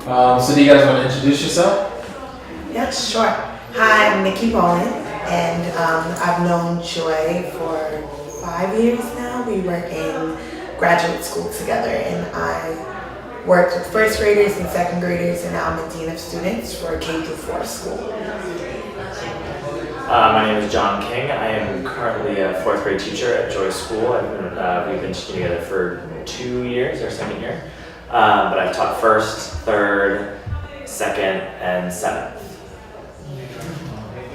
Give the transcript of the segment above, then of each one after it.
So do you guys want to introduce yourself? Yeah, sure. Hi, I'm Nikki Bowen, and I've known Joy for 5 years now. We were in graduate school together, and I worked with first graders and second graders, and now I'm a dean of students for a K through 4 school. My name is John King. I am currently a fourth grade teacher at Joy School. We've been teaching together for 2 years, our second year. But I've taught first, third, second, and seventh.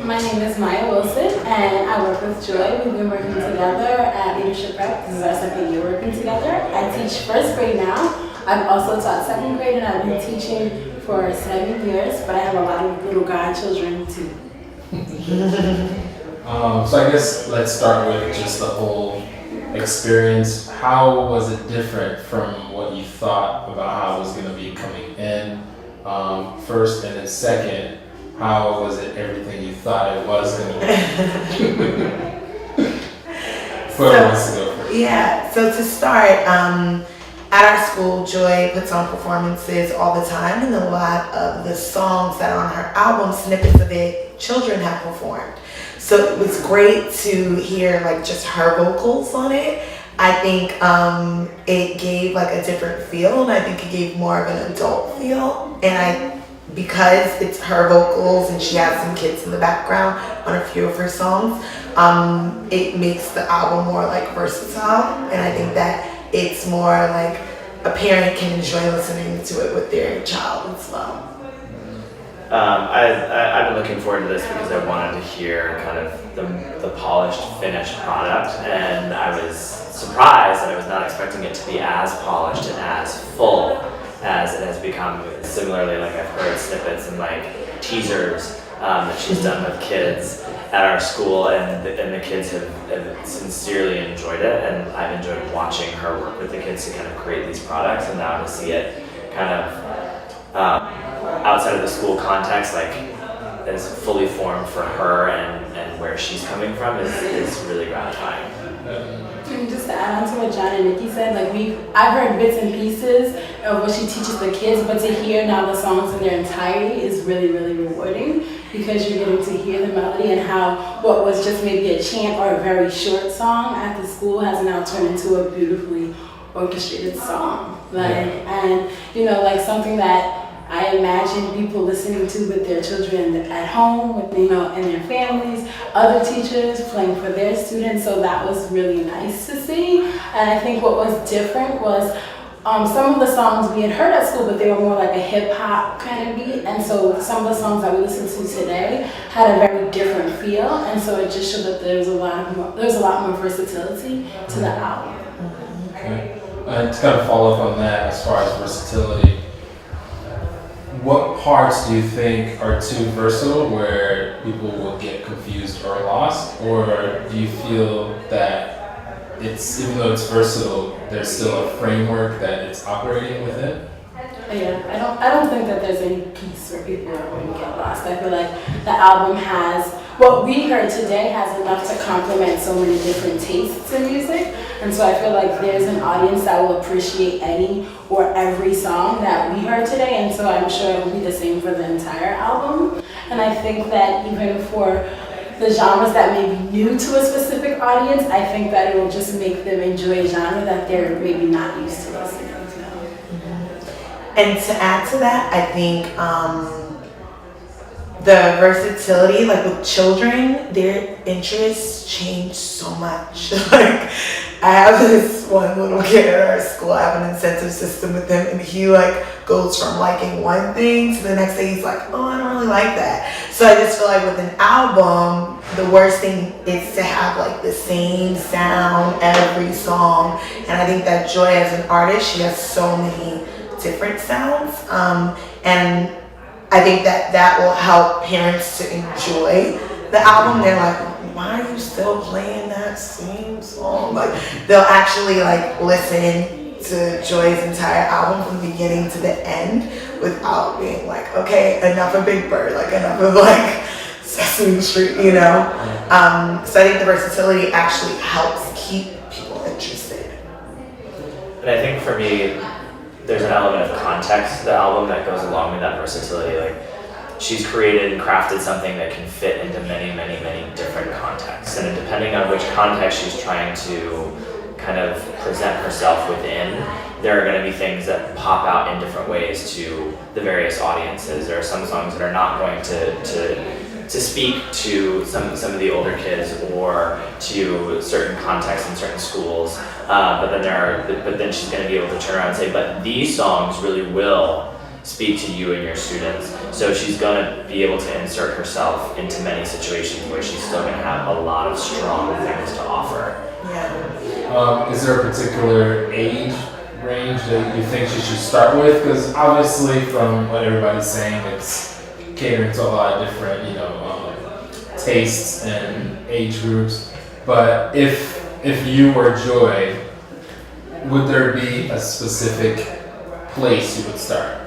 My name is Maya Wilson, and I work with Joy. We've been working together at Leadership Prep. This is our second year working together. I teach first grade now. I've also taught second grade, and I've been teaching for 7 years, but I have a lot of little godchildren too. So I guess let's start with just the whole experience. How was it different from what you thought about how it was going to be coming in first, and then second, how was it everything you thought it was going to be? Whoever wants to go first. Yeah, so to start, at our school, Joy puts on performances all the time, and a lot of the songs that are on her album, snippets of it, children have performed. So it was great to hear like just her vocals on it. I think it gave like a different feel, and I think it gave more of an adult feel. And because it's her vocals and she has some kids in the background on a few of her songs, it makes the album more like versatile. And I think that it's more like a parent can enjoy listening to it with their child as well. I've been looking forward to this because I wanted to hear kind of the polished, finished product, and I was surprised that I was not expecting it to be as polished and as full as it has become. Similarly, like I've heard snippets and like teasers that she's done with kids at our school, and the kids have sincerely enjoyed it, and I've enjoyed watching her work with the kids to kind of create these products, and now to see it kind of outside of the school context, like is fully formed for her and where she's coming from is really gratifying. And just to add on to what John and Nikki said, like I've heard bits and pieces of what she teaches the kids, but to hear now the songs in their entirety is really, really rewarding, because you're getting to hear the melody and how what was just maybe a chant or a very short song at the school has now turned into a beautifully orchestrated song. And like something that I imagine people listening to with their children at home, with and their families, other teachers playing for their students. So that was really nice to see. And I think what was different was some of the songs we had heard at school, but they were more like a hip hop kind of beat. And so some of the songs that we listened to today had a very different feel. And so it just showed that there was a lot more versatility to the album. Okay. And to kind of follow up on that, as far as versatility, what parts do you think are too versatile where people will get confused or lost? Or do you feel that even though it's versatile, there's still a framework that it's operating within? Yeah, I don't think that there's any piece where people are going to get lost. I feel like the album has, what we heard today has enough to complement so many different tastes in music. And so I feel like there's an audience that will appreciate any or every song that we heard today. And so I'm sure it will be the same for the entire album. And I think that even for the genres that may be new to a specific audience, I think that it will just make them enjoy a genre that they're maybe not used to listening to. And to add to that, I think the versatility, like with children, their interests change so much. Like I have this one little kid at our school. I have an incentive system with him, and he like goes from liking one thing to the next day he's like, oh, I don't really like that. So I just feel like with an album, the worst thing is to have like the same sound every song. And I think that Joy as an artist, she has so many different sounds, and I think that will help parents to enjoy the album. They're like, why are you still playing that same song? Like they'll actually like listen to Joy's entire album from the beginning to the end without being like, okay, enough of Big Bird, like enough of like Sesame Street, So I think the versatility actually helps keep people interested. And I think for me, there's an element of context to the album that goes along with that versatility. Like, she's created and crafted something that can fit into many, many, many different contexts. And depending on which context she's trying to kind of present herself within, there are going to be things that pop out in different ways to the various audiences. There are some songs that are not going to speak to some of the older kids or to certain contexts in certain schools, but then she's going to be able to turn around and say, but these songs really will speak to you and your students. So she's going to be able to insert herself into many situations where she's still going to have a lot of strong things to offer. Yeah. Is there a particular age range that you think she should start with? Because obviously, from what everybody's saying, it's catering to a lot of different, tastes and age groups. But if you were Joy, would there be a specific place you would start?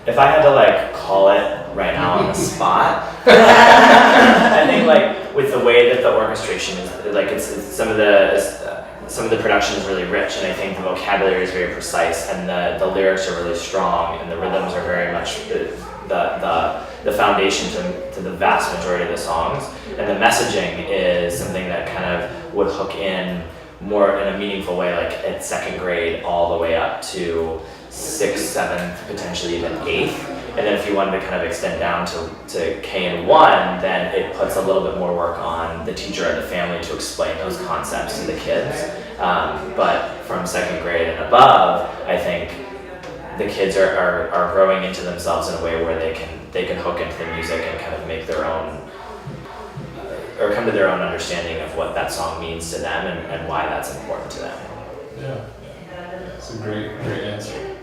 If I had to call it right now on the spot, I think with the way that the orchestration is, it's some of the production is really rich, and I think the vocabulary is very precise, and the lyrics are really strong, and the rhythms are very much the foundation to the vast majority of the songs, and the messaging is something that kind of would hook in more in a meaningful way, like at second grade all the way up to 6th, 7th, potentially even 8th. And then if you wanted to kind of extend down to K and 1, then it puts a little bit more work on the teacher and the family to explain those concepts to the kids. But from 2nd grade and above, I think the kids are growing into themselves in a way where they can hook into the music and kind of make their own, or come to their own understanding of what that song means to them and why that's important to them. Yeah, it's a great answer.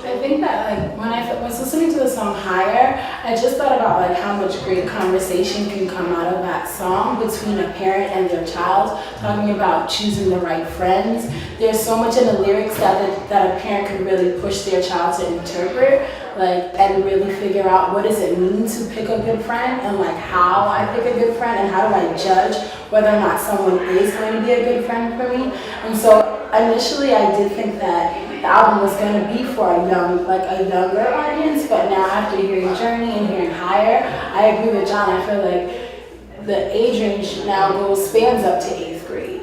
I think that when I was listening to the song Higher, I just thought about how much great conversation can come out of that song between a parent and their child, talking about choosing the right friends. There's so much in the lyrics that a parent can really push their child to interpret, and really figure out what does it mean to pick a good friend, and how I pick a good friend, and how do I judge whether or not someone is going to be a good friend for me. And so initially I did think that the album was going to be for a younger audience, but now after hearing Journey and hearing Higher, I agree with John. I feel like the age range now spans up to 8th grade,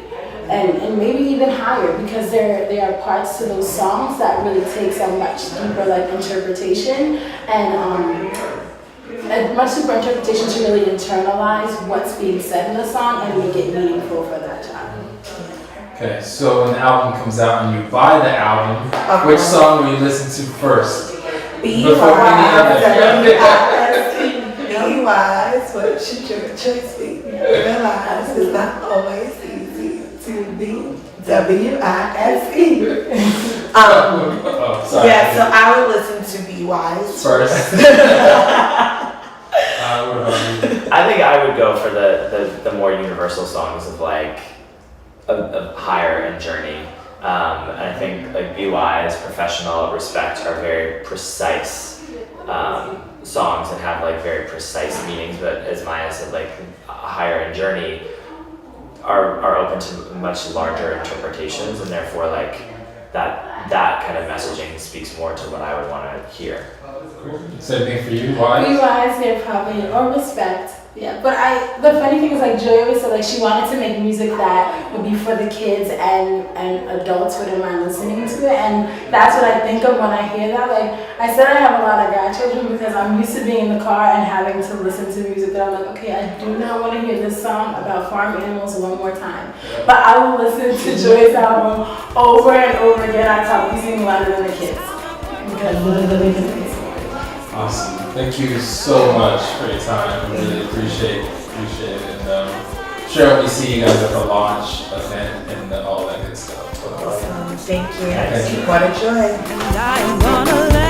and maybe even higher, because there are parts to those songs that really takes a much deeper interpretation and a much deeper interpretation to really internalize what's being said in the song and make it meaningful for that child. Okay, so when the album comes out and you buy the album, which song will you listen to first? Be Before wise, any be wise, what should your choice be? Realize it's not always easy to be W-I-S-E. Sorry. Yeah, so I would listen to Be Wise First. What about you? I think I would go for the more universal songs of Higher and Journey. And I think Be Wise, Professional, Respect are very precise songs and have very precise meanings. But as Maya said, Higher and Journey are open to much larger interpretations, and therefore that kind of messaging speaks more to what I would want to hear. Same thing for you, Wise? Be Wise, yeah, probably, or Respect. Yeah, but the funny thing is Joy always said she wanted to make music that would be for the kids and adults wouldn't mind listening to it, and that's what I think of when I hear that. I said I have a lot of grandchildren because I'm used to being in the car and having to listen to music that I'm okay, I do not want to hear this song about farm animals one more time. But I will listen to Joy's album over and over again. I probably sing louder than the kids because literally. Awesome. Thank you so much for your time. I really appreciate it. And sure, hope we see you guys at the launch event and all that good stuff. Awesome. Thank you. Thank you. What a joy. And I'm gonna let